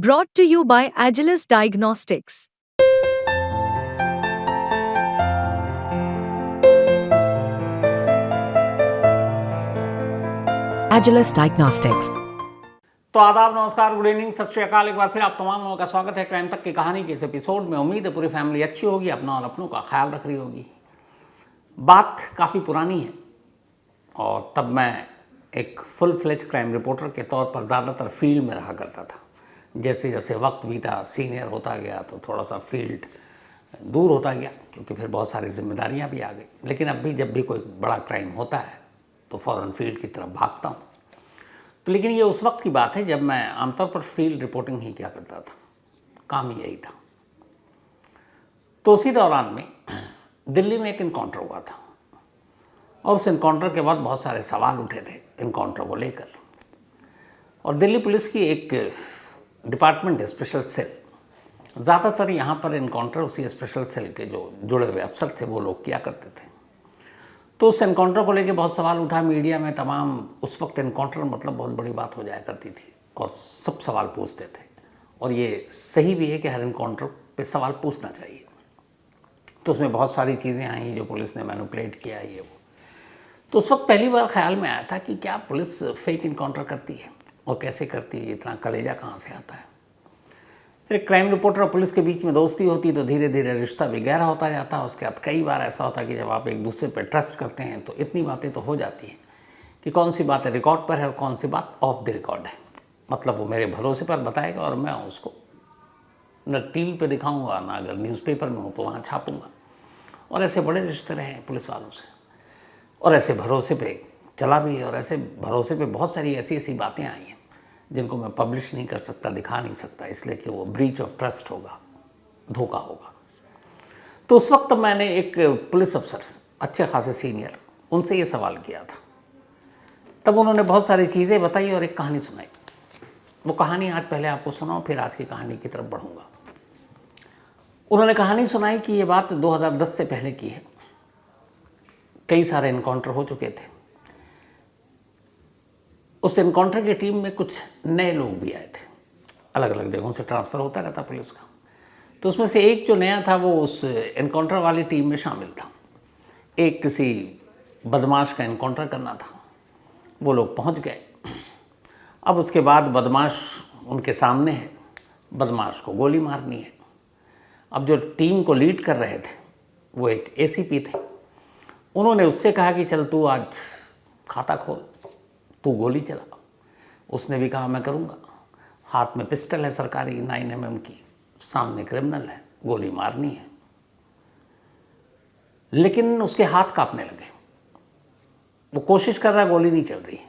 Brought to you by Agilus Diagnostics. Agilus Diagnostics. तो आदाब, नमस्कार, गुड इवनिंग, सत श्री अकाल। एक बार फिर आप तमाम लोगों का स्वागत है क्राइम तक की कहानी के इस एपिसोड में। उम्मीद है पूरी फैमिली अच्छी होगी, अपना और अपनों का ख्याल रख रही होगी। बात काफ़ी पुरानी है और तब मैं एक फुल फ्लेज क्राइम रिपोर्टर के तौर पर ज़्यादातर फील्ड में रहा करता था। जैसे जैसे वक्त बीता, सीनियर होता गया तो थोड़ा सा फील्ड दूर होता गया, क्योंकि फिर बहुत सारी जिम्मेदारियां भी आ गई। लेकिन अब भी जब भी कोई बड़ा क्राइम होता है तो फ़ौरन फील्ड की तरफ भागता हूँ। तो लेकिन ये उस वक्त की बात है जब मैं आमतौर पर फील्ड रिपोर्टिंग ही किया करता था, काम ही यही था। तो उसी दौरान में दिल्ली में एक इनकाउंटर हुआ था और उस इनकाउंटर के बाद बहुत सारे सवाल उठे थे इनकाउंटर को लेकर। और दिल्ली पुलिस की एक डिपार्टमेंट है, स्पेशल सेल। ज़्यादातर यहाँ पर इनकाउंटर उसी स्पेशल सेल के जो जुड़े हुए अफसर थे वो लोग किया करते थे। तो उस एनकाउंटर को लेके बहुत सवाल उठा मीडिया में तमाम। उस वक्त एनकाउंटर मतलब बहुत बड़ी बात हो जाया करती थी और सब सवाल पूछते थे। और ये सही भी है कि हर एनकाउंटर पे सवाल पूछना चाहिए। तो उसमें बहुत सारी चीज़ें आई जो पुलिस ने मैनिपुलेट किया, ये वो। तो उस वक्त पहली बार ख्याल में आया था कि क्या पुलिस फेक इनकाउंटर करती है और कैसे करती है, इतना कलेजा कहाँ से आता है। फिर क्राइम रिपोर्टर और पुलिस के बीच में दोस्ती होती तो धीरे धीरे रिश्ता भी गहरा होता जाता। उसके बाद कई बार ऐसा होता कि जब आप एक दूसरे पर ट्रस्ट करते हैं तो इतनी बातें तो हो जाती हैं कि कौन सी बातें रिकॉर्ड पर है और कौन सी बात ऑफ द रिकॉर्ड है। मतलब वो मेरे भरोसे पर बताएगा और मैं उसको न टीवी पे दिखाऊंगा, ना अगर न्यूज़पेपर में हो तो वहाँ छापूंगा। और ऐसे बड़े रिश्ते रहे हैं पुलिस वालों से, और ऐसे भरोसे पे चला भी है। और ऐसे भरोसे पे बहुत सारी ऐसी ऐसी बातें आई हैं जिनको मैं पब्लिश नहीं कर सकता, दिखा नहीं सकता, इसलिए कि वो ब्रीच ऑफ ट्रस्ट होगा, धोखा होगा। तो उस वक्त मैंने एक पुलिस अफसर, अच्छे खासे सीनियर, उनसे ये सवाल किया था। तब उन्होंने बहुत सारी चीज़ें बताई और एक कहानी सुनाई। वो कहानी आज पहले आपको सुनाऊं, फिर आज की कहानी की तरफ बढ़ूंगा। उन्होंने कहानी सुनाई कि ये बात 2010 से पहले की है। कई सारे इनकाउंटर हो चुके थे। उस एनकाउंटर की टीम में कुछ नए लोग भी आए थे, अलग अलग जगहों से ट्रांसफ़र होता रहता पुलिस का। तो उसमें से एक जो नया था वो उस एनकाउंटर वाली टीम में शामिल था। एक किसी बदमाश का एनकाउंटर करना था, वो लोग पहुंच गए। अब उसके बाद बदमाश उनके सामने है, बदमाश को गोली मारनी है। अब जो टीम को लीड कर रहे थे वो एक एसीपी थे। उन्होंने उससे कहा कि चल तू आज खाता खोल, तू गोली चला। उसने भी कहा मैं करूँगा। हाथ में पिस्टल है सरकारी 9mm की, सामने क्रिमिनल है, गोली मारनी है। लेकिन उसके हाथ कांपने लगे। वो कोशिश कर रहा है, गोली नहीं चल रही।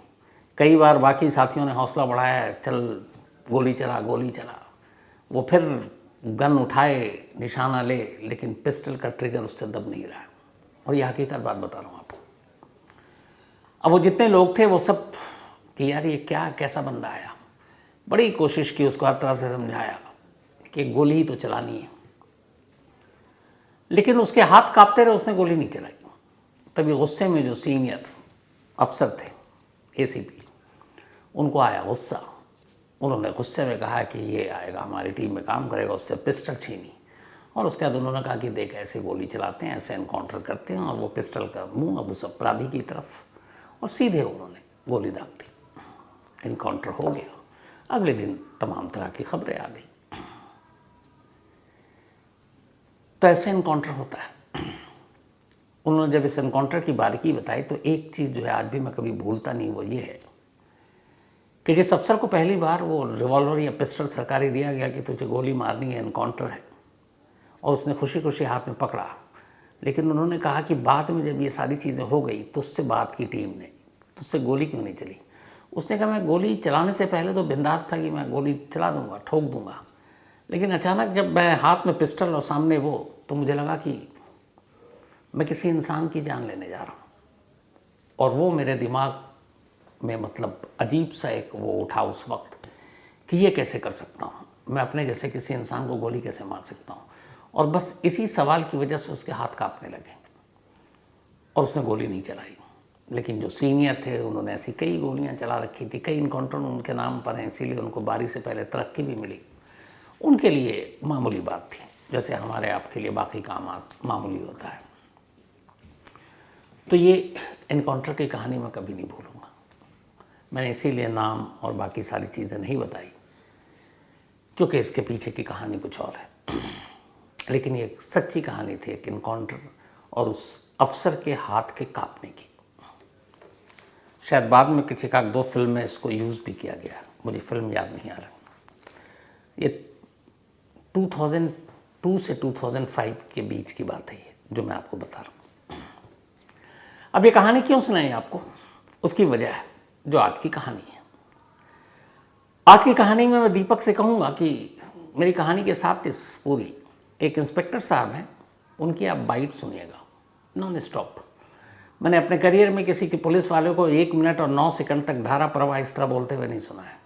कई बार बाकी साथियों ने हौसला बढ़ाया, चल गोली चला, गोली चला। वो फिर गन उठाए, निशाना ले, लेकिन पिस्टल का ट्रिगर उससे दब नहीं रहा। और ये हकीकत बात बता रहा हूँ आपको। अब वो जितने लोग थे वो सब कि यार ये क्या, कैसा बंदा आया। बड़ी कोशिश की, उसको हर तरह से समझाया कि गोली ही तो चलानी है, लेकिन उसके हाथ कांपते रहे, उसने गोली नहीं चलाई। तभी गुस्से में जो सीनियर अफसर थे, एसीपी, उनको आया गुस्सा। उन्होंने गुस्से में कहा कि ये आएगा हमारी टीम में काम करेगा, उससे पिस्टल छीनी। और उसके बाद उन्होंने कहा कि देख ऐसे गोली चलाते हैं, ऐसे एनकाउंटर करते हैं। और वो पिस्टल का मुँह अब उस अपराधी की तरफ, और सीधे उन्होंने गोली दाग दी। इनकाउंटर हो गया। अगले दिन तमाम तरह की खबरें आ गई। तो ऐसे इनकाउंटर होता है। उन्होंने जब इस इनकाउंटर की बारीकी बताई तो एक चीज़ जो है आज भी मैं कभी भूलता नहीं, वो ये है कि जिस अफसर को पहली बार वो रिवॉल्वर या पिस्टल सरकारी दिया गया कि तुझे गोली मारनी है, इनकाउंटर है, और उसने खुशी खुशी हाथ में पकड़ा। लेकिन उन्होंने कहा कि बाद में जब ये सारी चीज़ें हो गई तो उससे बात की टीम ने, तुझसे गोली क्यों नहीं चली। उसने कहा मैं गोली चलाने से पहले तो बिंदास था कि मैं गोली चला दूंगा, ठोक दूंगा। लेकिन अचानक जब मैं हाथ में पिस्टल और सामने वो, तो मुझे लगा कि मैं किसी इंसान की जान लेने जा रहा हूँ। और वो मेरे दिमाग में मतलब अजीब सा एक वो उठा उस वक्त कि ये कैसे कर सकता हूँ, मैं अपने जैसे किसी इंसान को गोली कैसे मार सकता हूँ। और बस इसी सवाल की वजह से उसके हाथ कांपने लगे और उसने गोली नहीं चलाई। लेकिन जो सीनियर थे उन्होंने ऐसी कई गोलियां चला रखी थी, कई इनकाउंटर उनके नाम पर हैं, इसीलिए उनको बारी से पहले तरक्की भी मिली। उनके लिए मामूली बात थी, जैसे हमारे आपके लिए बाकी काम मामूली होता है। तो ये एनकाउंटर की कहानी मैं कभी नहीं भूलूंगा। मैंने इसीलिए नाम और बाकी सारी चीज़ें नहीं बताई, क्योंकि इसके पीछे की कहानी कुछ और है। लेकिन ये एक सच्ची कहानी थी, एक एनकाउंटर और उस अफसर के हाथ के कांपने की। शायद बाद में किसी का 2 फिल्म में इसको यूज़ भी किया गया, मुझे फिल्म याद नहीं आ रहा। ये 2002 से 2005 के बीच की बात है ये, जो मैं आपको बता रहा हूँ। अब ये कहानी क्यों सुनाई आपको, उसकी वजह है जो आज की कहानी है। आज की कहानी में मैं दीपक से कहूँगा कि मेरी कहानी के साथ इस पूरी एक इंस्पेक्टर साहब हैं, उनकी आप बाइट सुनिएगा नॉन स्टॉप। मैंने अपने करियर में किसी के पुलिस वाले को 1 मिनट और 9 सेकंड तक धारा प्रवाह इस तरह बोलते हुए नहीं सुना है,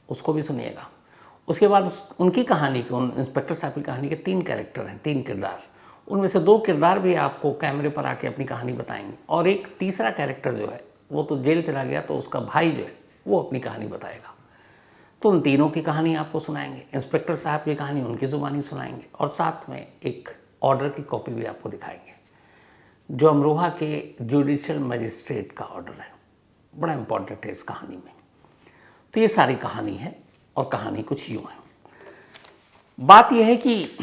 उसको भी सुनिएगा। उसके बाद उनकी कहानी के, उन इंस्पेक्टर साहब की कहानी के 3 कैरेक्टर हैं, 3 किरदार। उनमें से 2 किरदार भी आपको कैमरे पर आके अपनी कहानी बताएंगे, और एक तीसरा कैरेक्टर जो है वो तो जेल चला गया, तो उसका भाई जो है वो अपनी कहानी बताएगा। तो उन तीनों की कहानी आपको सुनाएंगे, इंस्पेक्टर साहब की कहानी उनकी ज़ुबानी सुनाएंगे, और साथ में एक ऑर्डर की कॉपी भी आपको दिखाएंगे, जो अमरोहा के जुडिशियल मजिस्ट्रेट का ऑर्डर है। बड़ा इंपॉर्टेंट है इस कहानी में। तो ये सारी कहानी है, और कहानी कुछ यूँ है। बात यह है कि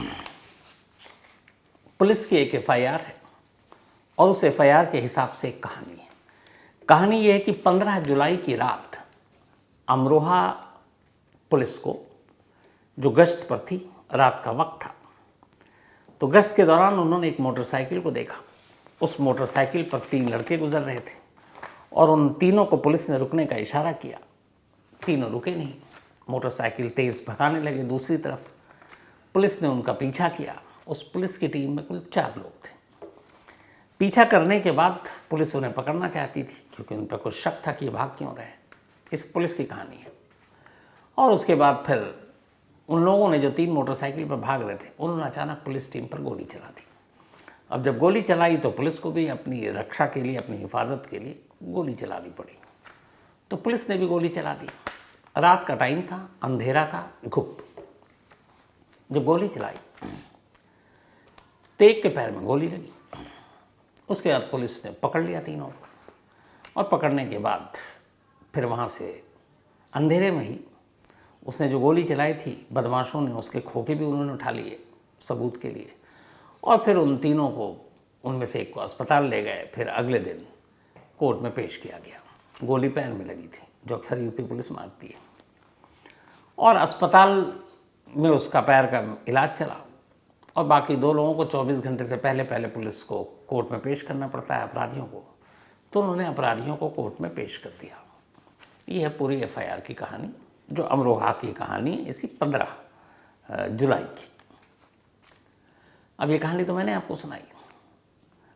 पुलिस की एक FIR है, और उस FIR के हिसाब से एक कहानी है। कहानी यह है कि 15 जुलाई की रात अमरोहा पुलिस को, जो गश्त पर थी, रात का वक्त था, तो गश्त के दौरान उन्होंने एक मोटरसाइकिल को देखा। उस मोटरसाइकिल पर 3 लड़के गुजर रहे थे, और उन तीनों को पुलिस ने रुकने का इशारा किया। तीनों रुके नहीं, मोटरसाइकिल तेज़ भगाने लगे दूसरी तरफ। पुलिस ने उनका पीछा किया। उस पुलिस की टीम में कुल 4 लोग थे। पीछा करने के बाद पुलिस उन्हें पकड़ना चाहती थी, क्योंकि उन पर कुछ शक था कि ये भाग क्यों रहे। इस पुलिस की कहानी है। और उसके बाद फिर उन लोगों ने, जो 3 मोटरसाइकिल पर भाग रहे थे, उन्होंने अचानक पुलिस टीम पर गोली चला दी। अब जब गोली चलाई तो पुलिस को भी अपनी रक्षा के लिए, अपनी हिफाजत के लिए गोली चलानी पड़ी। तो पुलिस ने भी गोली चला दी। रात का टाइम था, अंधेरा था, घुप। जब गोली चलाई तो एक के पैर में गोली लगी। उसके बाद पुलिस ने पकड़ लिया तीनों को, और पकड़ने के बाद फिर वहाँ से अंधेरे में ही उसने जो गोली चलाई थी, बदमाशों ने उसके खोखे भी उन्होंने उठा लिए सबूत के लिए, और फिर उन तीनों को, उनमें से एक को अस्पताल ले गए। फिर अगले दिन कोर्ट में पेश किया गया। गोली पैर में लगी थी, जो अक्सर यूपी पुलिस मारती है, और अस्पताल में उसका पैर का इलाज चला। और बाकी 2 लोगों को 24 घंटे से पहले पुलिस को कोर्ट में पेश करना पड़ता है, अपराधियों को। तो उन्होंने अपराधियों को कोर्ट में पेश कर दिया। ये है पूरी FIR की कहानी, जो अमरोहा की कहानी, इसी 15 जुलाई की। अब ये कहानी तो मैंने आपको सुनाई।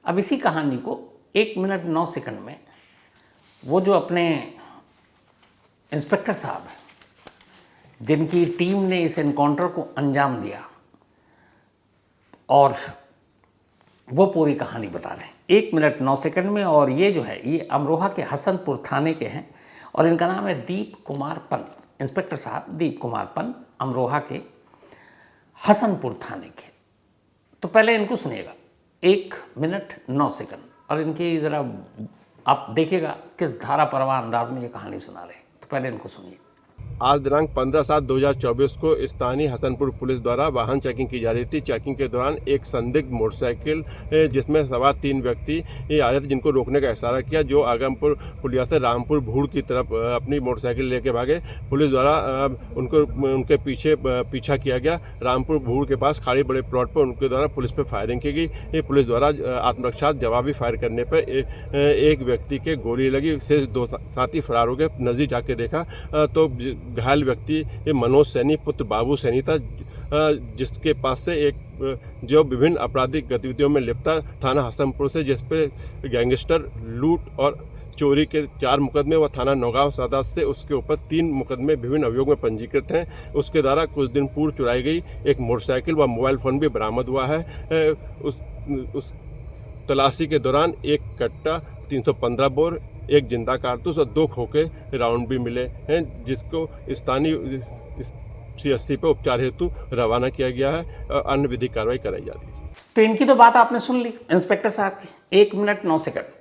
अब इसी कहानी को 1 मिनट 9 सेकंड में वो जो अपने इंस्पेक्टर साहब हैं, जिनकी टीम ने इस एनकाउंटर को अंजाम दिया, और वो पूरी कहानी बता रहे हैं 1 मिनट 9 सेकंड में। और ये जो है, ये अमरोहा के हसनपुर थाने के हैं, और इनका नाम है दीप कुमार पंत। इंस्पेक्टर साहब दीप कुमार पंत, अमरोहा के हसनपुर थाने के। तो पहले इनको सुनिएगा 1 मिनट 9 सेकंड, और इनकी ज़रा आप देखिएगा किस धारा प्रवाह अंदाज में ये कहानी सुना रहे हैं। तो पहले इनको सुनिए। आज दिनांक 15/7/2024 को स्थानीय हसनपुर पुलिस द्वारा वाहन चेकिंग की जा रही थी। चेकिंग के दौरान एक संदिग्ध मोटरसाइकिल जिसमें सवार 3 व्यक्ति आ रहे थे, जिनको रोकने का इशारा किया, जो आगमपुर पुलिया से रामपुर भूड़ की तरफ अपनी मोटरसाइकिल लेके भागे। पुलिस द्वारा उनके पीछा किया गया। रामपुर भूड़ के पास खाड़ी बड़े प्लॉट पर उनके द्वारा पुलिस पर फायरिंग की गई। पुलिस द्वारा आत्मरक्षा जवाबी फायर करने पर एक व्यक्ति के गोली लगी। शेष 2 साथी फरार हो गए। नज़दीक जाके देखा तो घायल व्यक्ति मनोज सैनी पुत्र बाबू सैनी था, जिसके पास से एक जो विभिन्न आपराधिक गतिविधियों में लिप्त था। थाना हसनपुर से जिस पे गैंगस्टर, लूट और चोरी के 4 मुकदमे व थाना नौगांव सदर से उसके ऊपर 3 मुकदमे विभिन्न अभियोग में पंजीकृत हैं। उसके द्वारा कुछ दिन पूर्व चुराई गई एक मोटरसाइकिल व मोबाइल फ़ोन भी बरामद हुआ है। उस तलाशी के दौरान एक कट्टा, 315 बोर, एक जिंदा कारतूस और 2 खोखे राउंड भी मिले हैं, जिसको स्थानीय CSC पर उपचार हेतु रवाना किया गया है और अन्य विधिक कार्रवाई कराई जा रही है। तो इनकी तो बात आपने सुन ली इंस्पेक्टर साहब की, 1 मिनट 9 सेकंड।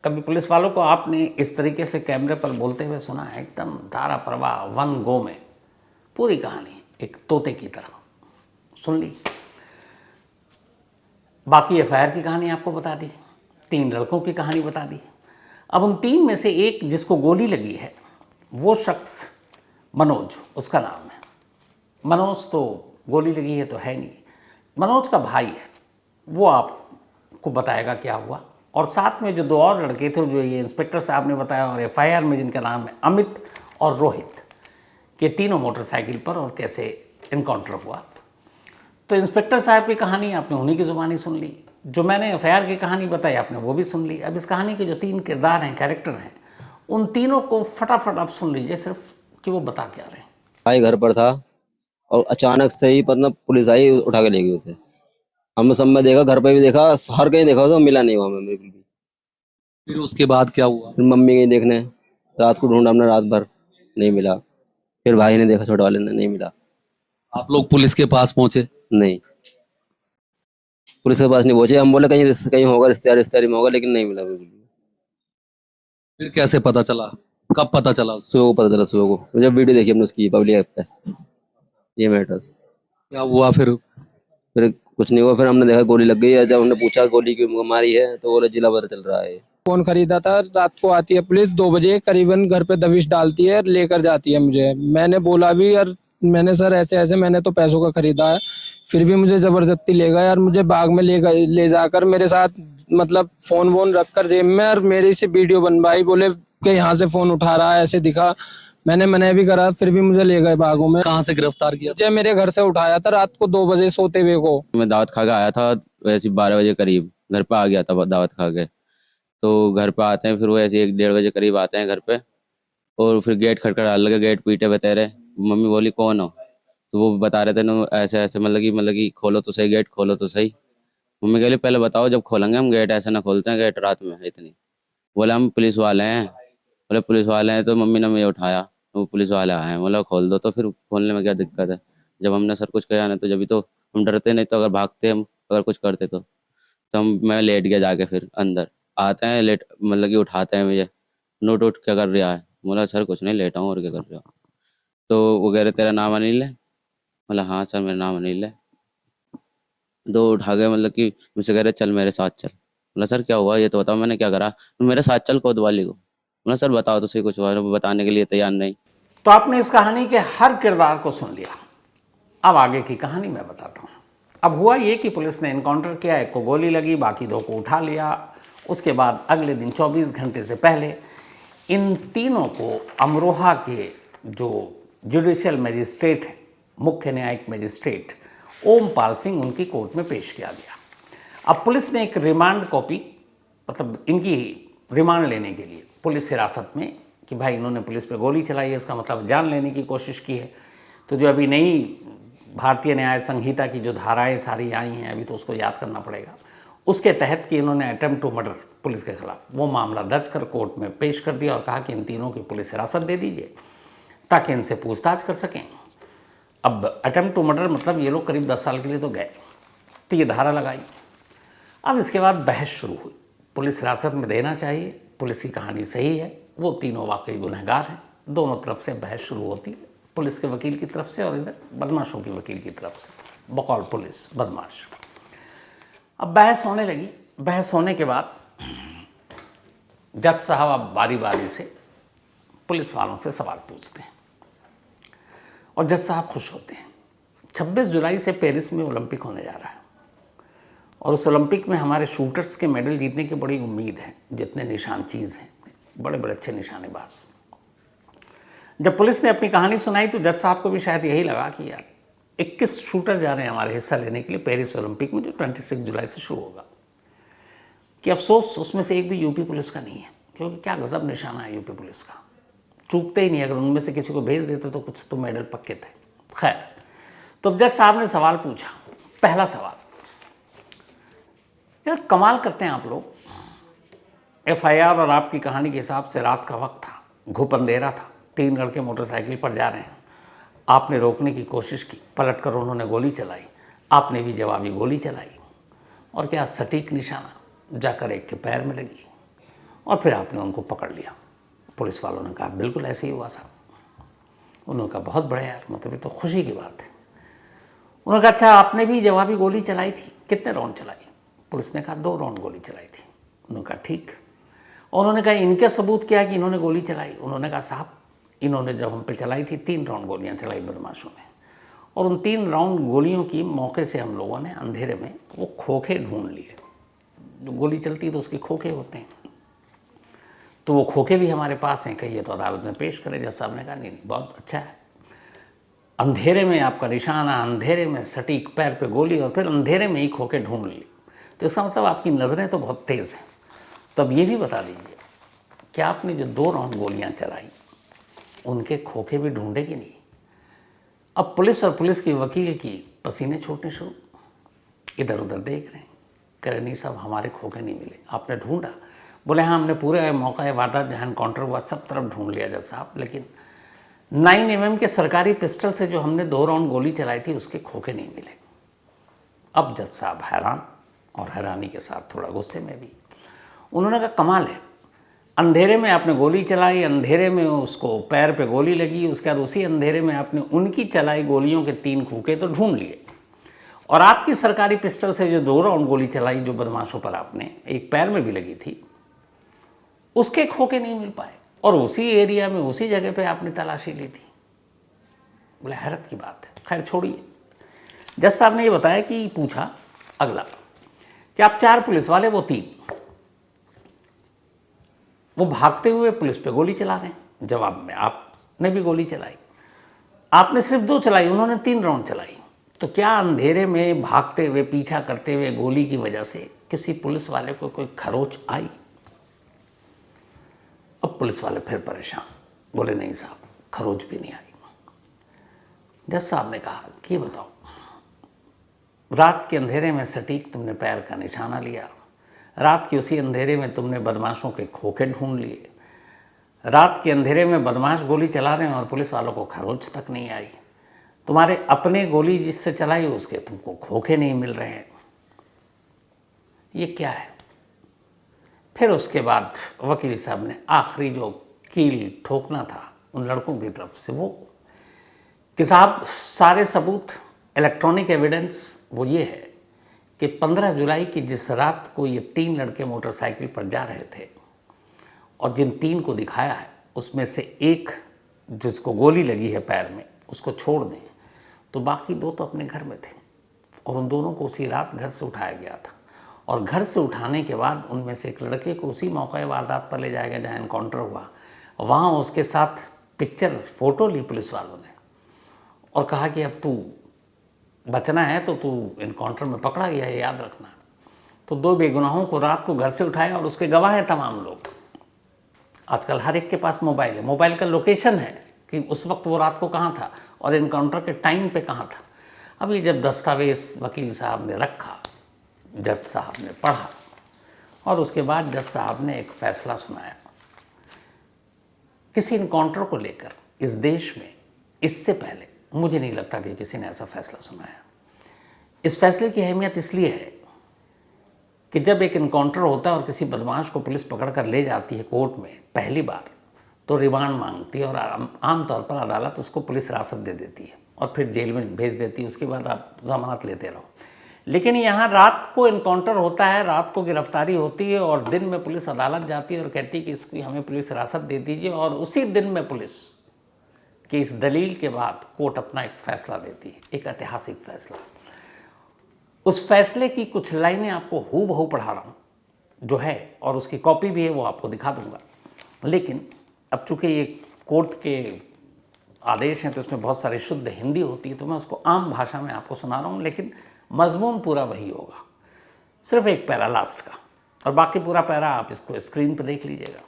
कभी पुलिस वालों को आपने इस तरीके से कैमरे पर बोलते हुए सुना है? एकदम धारा प्रवाह, वन गो में पूरी कहानी एक तोते की तरह सुन ली। बाकी FIR की कहानी आपको बता दी, 3 लड़कों की कहानी बता दी। अब उन 3 में से एक जिसको गोली लगी है वो शख्स मनोज, उसका नाम है मनोज, तो गोली लगी है तो है नहीं, मनोज का भाई है, वो आपको बताएगा क्या हुआ। और साथ में जो 2 और लड़के थे जो ये इंस्पेक्टर साहब ने बताया और FIR में जिनका नाम है अमित और रोहित, के तीनों मोटरसाइकिल पर और कैसे इनकाउंटर हुआ। तो इंस्पेक्टर साहब की कहानी आपने उन्हीं की ज़ुबानी सुन ली, जो मैंने FIR की कहानी बताई आपने वो भी सुन ली। अब इस कहानी के जो 3 किरदार हैं, कैरेक्टर हैं, उन तीनों को फटाफट आप सुन लीजिए सिर्फ कि वो बता क्या रहे हैं। भाई घर पर था और अचानक से ही मतलब पुलिस आई, उठा के ले गई उसे। हमने सब में देखा, घर पे भी देखा, हर कहीं देखा, तो मिला नहीं हुआ हमें बिल्कुल भी। फिर उसके बाद क्या हुआ? फिर मम्मी गई देखने, रात को ढूंढा हमने, रात भर नहीं मिला। फिर भाई ने देखा, छोटे वाले ने, नहीं मिला। आप लोग पुलिस के पास पहुंचे? नहीं, पुलिस के पास नहीं पहुंचे। हम बोले कहीं होगा, रिश्तेदारी में होगा, लेकिन नहीं मिला बिल्कुल भी। फिर कैसे पता चला? कब पता चला? सुबह को पता चला, सुबह को जब वीडियो देखी हमने उसकी पब्लिक ऐप पे, ये मैटर। क्या हुआ फिर? फिर कुछ नहीं हुआ। फिर हमने देखा गोली लग गई है। जब हमने पूछा गोली क्यों मारी है, तो बोले जिला भर चल रहा है। फोन खरीदा था, रात को आती है पुलिस 2 बजे करीबन, घर पे दबिश डालती है, लेकर जाती है मुझे। मैंने बोला भी यार, मैंने सर ऐसे ऐसे, मैंने तो पैसों का खरीदा है। फिर भी मुझे जबरदस्ती ले गए यार, मुझे बाग में ले जाकर मेरे साथ मतलब फोन वोन रखकर जेब में, और मेरी से वीडियो बनवाई, बोले कि यहाँ से फोन उठा रहा है, ऐसे दिखा। मैंने मना भी करा, फिर भी मुझे ले गए बागों में। कहाँ से गिरफ्तार किया? मुझे मेरे घर से उठाया था रात को 2 बजे सोते हुए को। मैं दावत खा के आया था, वैसे 12 बजे करीब घर पे आ गया था दावत खा के। तो घर पे आते हैं, फिर वो ऐसे 1-1:30 बजे करीब आते हैं घर पे, और फिर गेट खटखटा लगे, गेट पीटे बता रहे। मम्मी बोली कौन हो? तो वो बता रहे थे ना ऐसे ऐसे, मतलब कि खोलो तो सही, गेट खोलो तो सही। मम्मी कह रही पहले बताओ, जब खोलेंगे हम गेट, ऐसे ना खोलते हैं गेट रात में इतनी। बोले हम पुलिस वाले हैं। बोले पुलिस वाले हैं? तो मम्मी ने मुझे उठाया, तो पुलिस वाले आए हैं। बोला खोल दो। तो फिर खोलने में क्या दिक्कत है? जब हमने सर कुछ कहा नहीं तो जब तो हम डरते, नहीं तो अगर भागते हम, अगर कुछ करते तो मैं लेट गया जाके। फिर अंदर आते हैं, लेट मतलब कि उठाते हैं मुझे, नोट उठ क्या कर रहा है? बोला सर कुछ नहीं, लेटा हूँ, और क्या कर रहे हो? तो वो कह रहे तेरा नाम अनिल है? बोला हाँ सर मेरा नाम अनिल है। दो उठा गए, मतलब कि मुझसे कह रहे चल मेरे साथ चल। बोला सर क्या हुआ ये तो बताओ, मैंने क्या करा? मेरे साथ चल कोतवाली को। बोला सर बताओ तो सही कुछ हुआ। बताने के लिए तैयार नहीं। तो आपने इस कहानी के हर किरदार को सुन लिया। अब आगे की कहानी मैं बताता हूँ। अब हुआ ये कि पुलिस ने इनकाउंटर किया, एक को गोली लगी, बाकी 2 को उठा लिया। उसके बाद अगले दिन 24 घंटे से पहले इन तीनों को अमरोहा के जो जुडिशियल मजिस्ट्रेट हैं, मुख्य न्यायिक मजिस्ट्रेट ओमपाल सिंह, उनकी कोर्ट में पेश किया गया। अब पुलिस ने एक रिमांड कॉपी, मतलब इनकी रिमांड लेने के लिए पुलिस हिरासत में, कि भाई इन्होंने पुलिस पे गोली चलाई है, इसका मतलब जान लेने की कोशिश की है। तो जो अभी नई भारतीय न्याय संहिता की जो धाराएं सारी आई हैं, अभी तो उसको याद करना पड़ेगा, उसके तहत कि इन्होंने अटेम्प्ट टू मर्डर पुलिस के खिलाफ वो मामला दर्ज कर कोर्ट में पेश कर दिया और कहा कि इन तीनों की पुलिस हिरासत दे दीजिए ताकि इनसे पूछताछ कर सकें। अब अटेम्प्ट टू मर्डर मतलब ये लोग करीब 10 साल के लिए तो गए, तो ये धारा लगाई। अब इसके बाद बहस शुरू हुई, पुलिस हिरासत में देना चाहिए, पुलिस की कहानी सही है, वो तीनों वाकई गुनहगार हैं। दोनों तरफ से बहस शुरू होती है, पुलिस के वकील की तरफ से और इधर बदमाशों के वकील की तरफ से, बकौल पुलिस बदमाश। अब बहस होने लगी। बहस होने के बाद जज साहब अब बारी बारी से पुलिस वालों से सवाल पूछते हैं और जज साहब खुश होते हैं। 26 जुलाई से पेरिस में ओलंपिक होने जा रहा है और उस ओलंपिक में हमारे शूटर्स के मेडल जीतने की बड़ी उम्मीद है। जितने निशान चीज़ हैं, बड़े बड़े अच्छे निशानेबाज। जब पुलिस ने अपनी कहानी सुनाई तो जज साहब को भी शायद यही लगा कि यार 21 शूटर जा रहे हैं हमारे हिस्सा लेने के लिए पेरिस ओलंपिक में, जो 26 जुलाई से शुरू होगा, कि अफसोस उसमें से एक भी यूपी पुलिस का नहीं है, क्योंकि क्या गजब निशाना है यूपी पुलिस का, चूकते ही नहीं। अगर उनमें से किसी को भेज देते तो कुछ तो मेडल पक्के थे। खैर, तो जज साहब ने सवाल पूछा। पहला सवाल, यार कमाल करते हैं आप लोग, FIR और आपकी कहानी के हिसाब से रात का वक्त था, घुप अंधेरा था, 3 लड़के मोटरसाइकिल पर जा रहे हैं, आपने रोकने की कोशिश की, पलटकर उन्होंने गोली चलाई, आपने भी जवाबी गोली चलाई, और क्या सटीक निशाना जाकर एक के पैर में लगी, और फिर आपने उनको पकड़ लिया। पुलिस वालों ने कहा बिल्कुल ऐसे ही हुआ साहब। उन्होंने कहा बहुत बढ़िया यार, मतलब ये तो खुशी की बात है। उन्होंने कहा अच्छा आपने भी जवाबी गोली चलाई थी, कितने राउंड चलाई? पुलिस ने कहा 2 राउंड गोली चलाई थी। उन्होंने कहा ठीक। और उन्होंने कहा इनके सबूत क्या है कि इन्होंने गोली चलाई? उन्होंने कहा साहब इन्होंने जब हम पे चलाई थी 3 राउंड गोलियां चलाई बदमाशों ने, और उन 3 राउंड गोलियों की मौके से हम लोगों ने अंधेरे में वो खोखे ढूंढ लिए। जो गोली चलती है तो उसके खोखे होते हैं, तो वो खोखे भी हमारे पास हैं, कहिए तो अदालत में पेश करें। जज साहब ने कहा नहीं बहुत अच्छा है, अंधेरे में आपका निशाना, अंधेरे में सटीक पैर पे गोली, और फिर अंधेरे में ही खोखे ढूंढ ली, तो इसका मतलब आपकी नज़रें तो बहुत तेज़ हैं। तो अब ये भी बता दीजिए कि आपने जो 2 राउंड गोलियां चलाई उनके खोखे भी ढूंढे कि नहीं? अब पुलिस और पुलिस की वकील की पसीने छूटने शुरू, इधर उधर देख रहे हैं, कह रहे नहीं साहब हमारे खोखे नहीं मिले। आपने ढूंढा? बोले हाँ हमने पूरे मौका वारदात जहाँ एनकाउंटर हुआ सब तरफ ढूंढ लिया जज साहब, लेकिन 9mm के सरकारी पिस्टल से जो हमने 2 राउंड गोली चलाई थी उसके खोखे नहीं मिले। अब जज साहब हैरान, और हैरानी के साथ थोड़ा गुस्से में भी। उन्होंने कहा कमाल है, अंधेरे में आपने गोली चलाई, अंधेरे में उसको पैर पे गोली लगी, उसके बाद उसी अंधेरे में आपने उनकी चलाई गोलियों के 3 खोखे तो ढूंढ लिए, और आपकी सरकारी पिस्टल से जो 2 राउंड गोली चलाई जो बदमाशों पर आपने, एक पैर में भी लगी थी, उसके खोखे नहीं मिल पाए, और उसी एरिया में उसी जगह पे आपने तलाशी ली थी। बोले हैरत की बात है। खैर छोड़िए, जज साहब ने ये बताया कि पूछा अगला कि आप 4 पुलिस वाले, वो 3, वो भागते हुए पुलिस पे गोली चला रहे हैं। जवाब में आपने भी गोली चलाई, आपने सिर्फ 2 चलाई, उन्होंने 3 राउंड चलाई। तो क्या अंधेरे में भागते हुए पीछा करते हुए गोली की वजह से किसी पुलिस वाले को कोई खरोच आई? अब पुलिस वाले फिर परेशान, बोले नहीं साहब खरोच भी नहीं आई। जज साहब ने कहा कि बताओ, रात के अंधेरे में सटीक तुमने पैर का निशाना लिया, रात के उसी अंधेरे में तुमने बदमाशों के खोखे ढूंढ लिए, रात के अंधेरे में बदमाश गोली चला रहे हैं और पुलिस वालों को खरोच तक नहीं आई, तुम्हारे अपने गोली जिससे चलाई उसके तुमको खोखे नहीं मिल रहे हैं, ये क्या है? फिर उसके बाद वकील साहब ने आखिरी जो कील ठोकना था उन लड़कों की तरफ से, वो कि साहब सारे सबूत, इलेक्ट्रॉनिक एविडेंस वो ये है कि 15 जुलाई की जिस रात को ये 3 लड़के मोटरसाइकिल पर जा रहे थे और जिन 3 को दिखाया है उसमें से एक जिसको गोली लगी है पैर में उसको छोड़ दें तो बाकी 2 तो अपने घर में थे, और उन दोनों को उसी रात घर से उठाया गया था, और घर से उठाने के बाद उनमें से एक लड़के को उसी मौके वारदात पर ले जाया गया जहाँ एनकाउंटर हुआ, वहाँ उसके साथ पिक्चर फ़ोटो ली पुलिस वालों ने और कहा कि अब तू बचना है तो तू एनकाउंटर में पकड़ा गया है, याद रखना। तो 2 बेगुनाहों को रात को घर से उठाया और उसके गवाह हैं तमाम लोग। आजकल हर एक के पास मोबाइल है, मोबाइल का लोकेशन है कि उस वक्त वो रात को कहाँ था और एनकाउंटर के टाइम पे कहाँ था। अब ये जब दस्तावेज वकील साहब ने रखा, जज साहब ने पढ़ा, और उसके बाद जज साहब ने एक फैसला सुनाया। किसी इनकाउंटर को लेकर इस देश में इससे पहले मुझे नहीं लगता कि किसी ने ऐसा फैसला सुनाया। इस फैसले की अहमियत इसलिए है कि जब एक इनकाउंटर होता है और किसी बदमाश को पुलिस पकड़ कर ले जाती है कोर्ट में पहली बार, तो रिमांड मांगती है और आमतौर पर अदालत उसको पुलिस हिरासत दे देती है और फिर जेल में भेज देती है, उसके बाद आप जमानत लेते रहो। लेकिन यहाँ रात को इनकाउंटर होता है, रात को गिरफ्तारी होती है और दिन में पुलिस अदालत जाती है और कहती है कि इसकी हमें पुलिस हिरासत दे दीजिए, और उसी दिन में पुलिस कि इस दलील के बाद कोर्ट अपना एक फैसला देती है, एक ऐतिहासिक फैसला। उस फैसले की कुछ लाइनें आपको हूबहू पढ़ा रहा हूँ जो है, और उसकी कॉपी भी है, वो आपको दिखा दूंगा। लेकिन अब चूंकि ये कोर्ट के आदेश हैं तो इसमें बहुत सारी शुद्ध हिंदी होती है, तो मैं उसको आम भाषा में आपको सुना रहा हूँ, लेकिन मजमून पूरा वही होगा, सिर्फ एक पैरा लास्ट का, और बाकी पूरा पैरा आप इसको स्क्रीन पर देख लीजिएगा।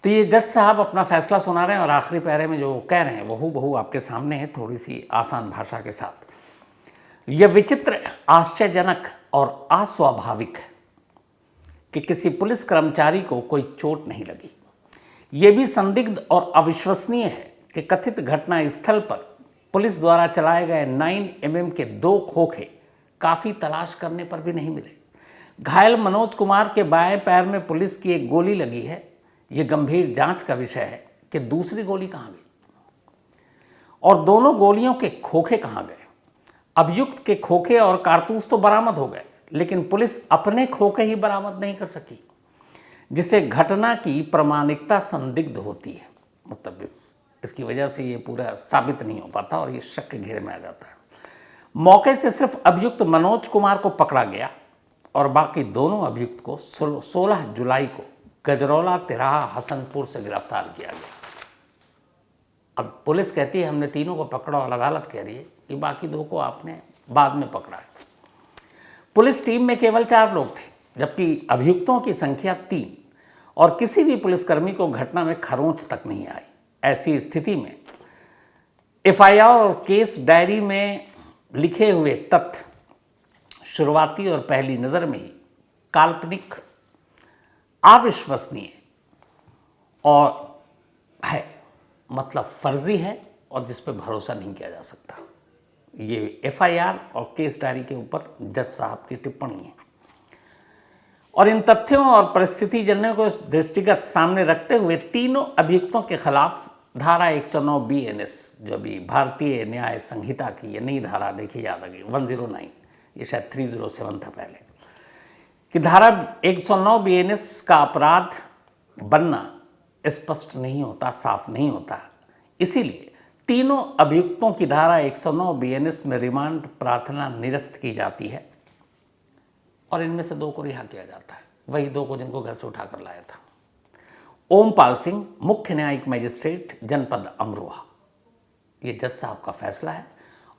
तो ये जज साहब अपना फैसला सुना रहे हैं और आखिरी पैरे में जो कह रहे हैं वो हूबहू आपके सामने है, थोड़ी सी आसान भाषा के साथ। यह विचित्र, आश्चर्यजनक और अस्वाभाविक है कि किसी पुलिस कर्मचारी को कोई चोट नहीं लगी। यह भी संदिग्ध और अविश्वसनीय है कि कथित घटना स्थल पर पुलिस द्वारा चलाए गए 9mm के 2 खोखे काफ़ी तलाश करने पर भी नहीं मिले। घायल मनोज कुमार के बाएं पैर में पुलिस की एक गोली लगी है। ये गंभीर जांच का विषय है कि दूसरी गोली कहाँ गई और दोनों गोलियों के खोखे कहाँ गए। अभियुक्त के खोखे और कारतूस तो बरामद हो गए, लेकिन पुलिस अपने खोखे ही बरामद नहीं कर सकी, जिससे घटना की प्रामाणिकता संदिग्ध होती है। मतलब इसकी वजह से ये पूरा साबित नहीं हो पाता और ये शक के घेरे में आ जाता है। मौके से सिर्फ अभियुक्त मनोज कुमार को पकड़ा गया और बाकी दोनों अभियुक्त को 16 जुलाई को गजरौला तिराहा हसनपुर से गिरफ्तार किया गया। अब पुलिस कहती है हमने तीनों को पकड़ा और अदालत कह रही है कि बाकी 2 को आपने बाद में पकड़ा है। पुलिस टीम में केवल 4 लोग थे, जबकि अभियुक्तों की संख्या 3 और किसी भी पुलिसकर्मी को घटना में खरोंच तक नहीं आई। ऐसी स्थिति में एफआईआर और केस डायरी में लिखे हुए तथ्य शुरुआती और पहली नज़र में ही काल्पनिक, अविश्वसनीय और है, मतलब फर्जी है और जिस पर भरोसा नहीं किया जा सकता। ये एफआईआर और केस डायरी के ऊपर जज साहब की टिप्पणी है और इन तथ्यों और परिस्थिति जनों को दृष्टिगत सामने रखते हुए तीनों अभियुक्तों के खिलाफ धारा 109 BNS, जो भी भारतीय न्याय संहिता की ये नई धारा देखी जा रही 109, ये शायद 307 था पहले, कि धारा 109 BNS का अपराध बनना स्पष्ट नहीं होता, साफ नहीं होता। इसीलिए तीनों अभियुक्तों की धारा 109 BNS में रिमांड प्रार्थना निरस्त की जाती है और इनमें से 2 को रिहा किया जाता है। वही 2 को जिनको घर से उठाकर लाया था। ओमपाल सिंह, मुख्य न्यायिक मजिस्ट्रेट जनपद अमरोहा। ये जज साहब का फैसला है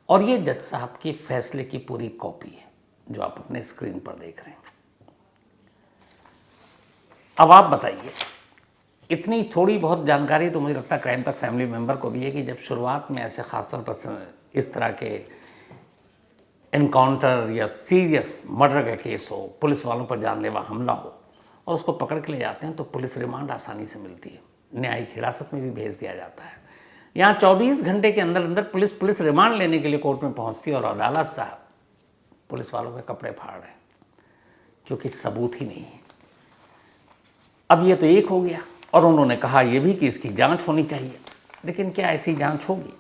और ये जज साहब के फैसले की पूरी कॉपी है जो आप अपने स्क्रीन पर देख रहे हैं। अब आप बताइए, इतनी थोड़ी बहुत जानकारी तो मुझे लगता है क्राइम तक फैमिली मेंबर को भी है कि जब शुरुआत में ऐसे खासतौर पर इस तरह के एनकाउंटर या सीरियस मर्डर का केस हो, पुलिस वालों पर जानलेवा हमला हो और उसको पकड़ के ले जाते हैं तो पुलिस रिमांड आसानी से मिलती है, न्यायिक हिरासत में भी भेज दिया जाता है। यहाँ 24 घंटे के अंदर अंदर पुलिस रिमांड लेने के लिए कोर्ट में पहुँचती है और अदालत साहब पुलिस वालों के कपड़े फाड़ रहे हैं क्योंकि सबूत ही नहीं है। अब ये तो एक हो गया और उन्होंने कहा ये भी कि इसकी जांच होनी चाहिए, लेकिन क्या ऐसी जांच होगी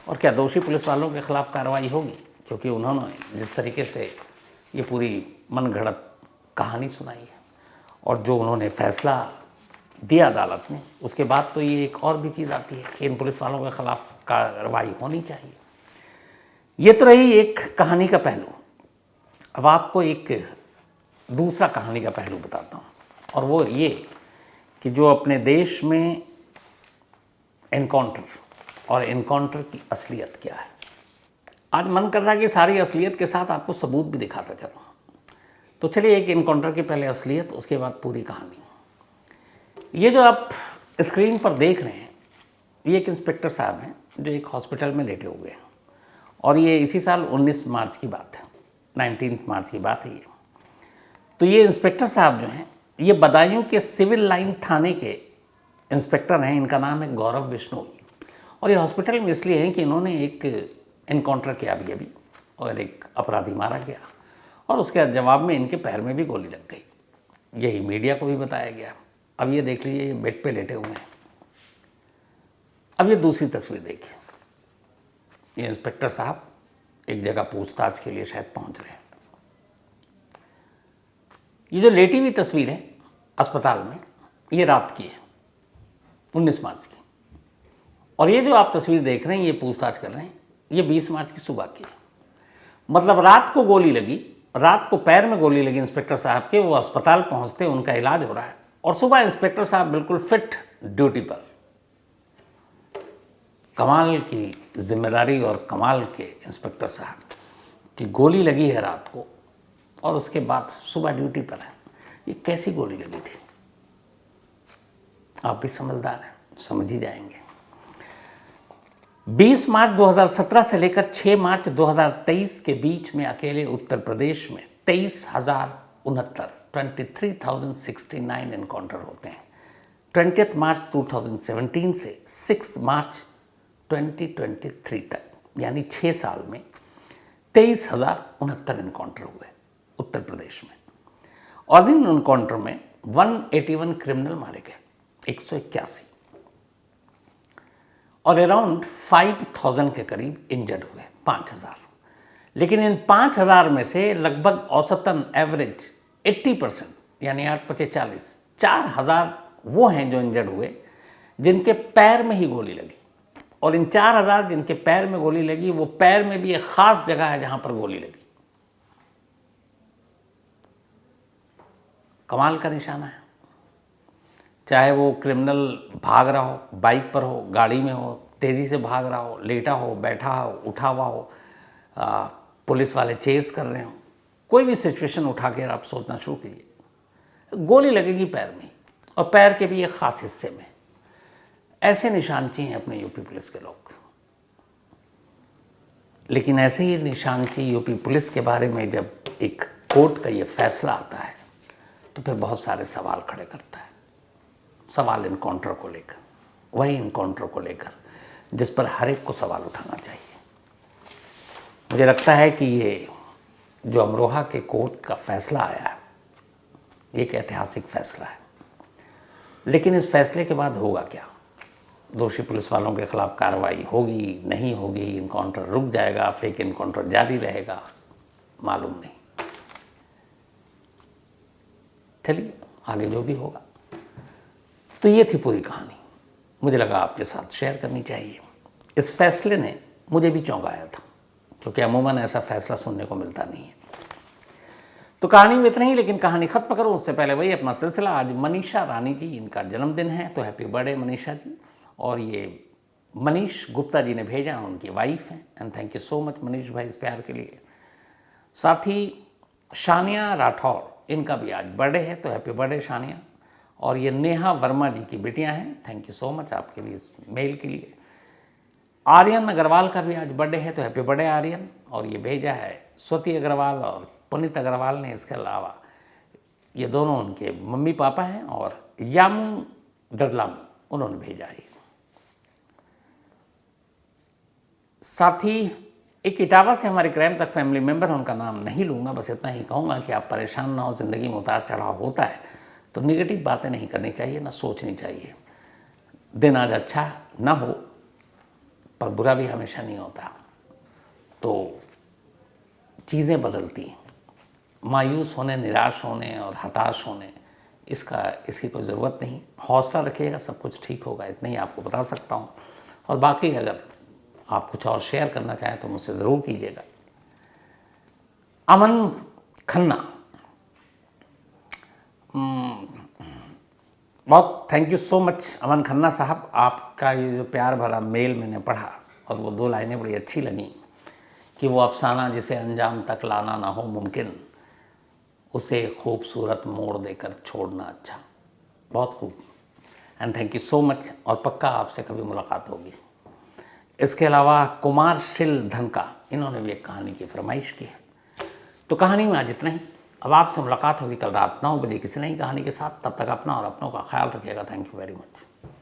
और क्या दोषी पुलिस वालों के खिलाफ कार्रवाई होगी? क्योंकि उन्होंने जिस तरीके से ये पूरी मनगढ़ंत कहानी सुनाई है और जो उन्होंने फैसला दिया अदालत ने, उसके बाद तो ये एक और भी चीज़ आती है कि इन पुलिस वालों के खिलाफ कार्रवाई होनी चाहिए। ये तो रही एक कहानी का पहलू। अब आपको एक दूसरा कहानी का पहलू बताता हूँ और वो ये कि जो अपने देश में एनकाउंटर और एनकाउंटर की असलियत क्या है। आज मन कर रहा है कि सारी असलियत के साथ आपको सबूत भी दिखाता चलो। तो चलिए एक एनकाउंटर की पहले असलियत, उसके बाद पूरी कहानी। ये जो आप स्क्रीन पर देख रहे हैं ये एक इंस्पेक्टर साहब हैं जो एक हॉस्पिटल में लेटे हुए हैं और ये इसी साल 19 मार्च की बात है, 19 मार्च की बात है ये। तो ये इंस्पेक्टर साहब जो हैं ये बदायूं के सिविल लाइन थाने के इंस्पेक्टर हैं। इनका नाम है गौरव बिश्नोई और ये हॉस्पिटल में इसलिए हैं कि इन्होंने एक एनकाउंटर किया अभी और एक अपराधी मारा गया और उसके जवाब में इनके पैर में भी गोली लग गई। यही मीडिया को भी बताया गया। अब ये देख लीजिए, ये बेड पे लेटे हुए हैं। अब ये दूसरी तस्वीर देखिए, ये इंस्पेक्टर साहब एक जगह पूछताछ के लिए शायद पहुंच रहे हैं। ये जो लेटी हुई तस्वीर है अस्पताल में, ये रात की है, 19 मार्च की। और ये जो आप तस्वीर देख रहे हैं, ये पूछताछ कर रहे हैं, ये 20 मार्च की सुबह की है। मतलब रात को गोली लगी, रात को पैर में गोली लगी इंस्पेक्टर साहब के, वो अस्पताल पहुंचते, उनका इलाज हो रहा है और सुबह इंस्पेक्टर साहब बिल्कुल फिट ड्यूटी पर। कमाल की जिम्मेदारी और कमाल के इंस्पेक्टर साहब की गोली लगी है रात को और उसके बाद सुबह ड्यूटी पर है। ये कैसी गोली लगी थी? आप भी समझदार हैं, समझ ही जाएंगे। 20 मार्च 2017 से लेकर 6 मार्च 2023 के बीच में अकेले उत्तर प्रदेश में 23,069 एनकाउंटर होते हैं। 20 मार्च 2017 से 6 मार्च 2023 तक, यानी 6 साल में 23,069 इनकाउंटर हुए उत्तर प्रदेश में। और इन इनकाउंटर में 181 क्रिमिनल मारे गए, 181, और अराउंड 5,000 के करीब इंजर्ड हुए, 5,000। लेकिन इन 5,000 में से लगभग औसतन एवरेज 80%, यानी 8×5=40, 4,000 वो हैं जो इंजर्ड हुए जिनके पैर में ही गोली लगी। और इन 4,000 जिनके पैर में गोली लगी, वो पैर में भी एक खास जगह है जहां पर गोली लगी। कमाल का निशाना है। चाहे वो क्रिमिनल भाग रहा हो, बाइक पर हो, गाड़ी में हो, तेज़ी से भाग रहा हो, लेटा हो, बैठा हो, उठा हुआ हो, पुलिस वाले चेस कर रहे हो, कोई भी सिचुएशन उठा के आप सोचना शुरू कीजिए, गोली लगेगी पैर में, और पैर के भी एक ख़ास हिस्से में। ऐसे निशानची हैं अपने यूपी पुलिस के लोग। लेकिन ऐसे ही निशानची यूपी पुलिस के बारे में जब एक कोर्ट का ये फैसला आता है तो फिर बहुत सारे सवाल खड़े करता है। सवाल इनकाउंटर को लेकर, वही इनकाउंटर को लेकर जिस पर हर एक को सवाल उठाना चाहिए। मुझे लगता है कि ये जो अमरोहा के कोर्ट का फैसला आया है, एक ऐतिहासिक फैसला है। लेकिन इस फैसले के बाद होगा क्या? दोषी पुलिस वालों के खिलाफ कार्रवाई होगी, नहीं होगी, इनकाउंटर रुक जाएगा, फेक इनकाउंटर जारी रहेगा, मालूम नहीं। चलिए आगे जो भी होगा। तो ये थी पूरी कहानी, मुझे लगा आपके साथ शेयर करनी चाहिए। इस फैसले ने मुझे भी चौंकाया था, क्योंकि अमूमन ऐसा फैसला सुनने को मिलता नहीं है। तो कहानी में इतना ही, लेकिन कहानी खत्म करूं उससे पहले वही अपना सिलसिला। आज मनीषा रानी जी, इनका जन्मदिन है, तो हैप्पी बर्थडे मनीषा जी। और ये मनीष गुप्ता जी ने भेजा, उनकी वाइफ हैं, and thank you so much Manish भाई इस प्यार के लिए। साथ ही शानिया राठौर, इनका भी आज बर्थडे है, तो हैप्पी बर्थडे शानिया। और ये नेहा वर्मा जी की बेटियां हैं, थैंक यू सो मच आपके भी इस मेल के लिए। आर्यन अग्रवाल का भी आज बर्थडे है, तो हैप्पी बर्थडे आर्यन। और ये भेजा है स्वती अग्रवाल और पुनीत अग्रवाल ने। इसके अलावा ये दोनों उनके मम्मी पापा हैं, और यामू डडलामी उन्होंने भेजा है। साथ ही एक इटावा से हमारे क्राइम तक फैमिली मेंबर हैं, उनका नाम नहीं लूँगा, बस इतना ही कहूँगा कि आप परेशान ना हो। ज़िंदगी में उतार चढ़ाव होता है, तो नेगेटिव बातें नहीं करनी चाहिए, ना सोचनी चाहिए। दिन आज अच्छा ना हो, पर बुरा भी हमेशा नहीं होता, तो चीज़ें बदलती हैं। मायूस होने, निराश होने और हताश होने, इसकी कोई ज़रूरत नहीं। हौसला रखिएगा, सब कुछ ठीक होगा, इतना ही आपको बता सकता हूँ। और बाकी अगर आप कुछ और शेयर करना चाहें तो मुझसे ज़रूर कीजिएगा। अमन खन्ना, बहुत थैंक यू सो मच अमन खन्ना साहब। आपका ये जो प्यार भरा मेल मैंने पढ़ा, और वो 2 लाइनें बड़ी अच्छी लगीं कि वो अफसाना जिसे अंजाम तक लाना ना हो मुमकिन, उसे खूबसूरत मोड़ देकर छोड़ना अच्छा। बहुत खूब, and thank you so much. और पक्का आपसे कभी मुलाकात होगी। इसके अलावा कुमार शिल धनका, इन्होंने भी एक कहानी की फरमाइश की है। तो कहानी में आज इतना ही। अब आपसे मुलाकात होगी कल रात 9 बजे किसी नई कहानी के साथ। तब तक अपना और अपनों का ख्याल रखिएगा। Thank you very much.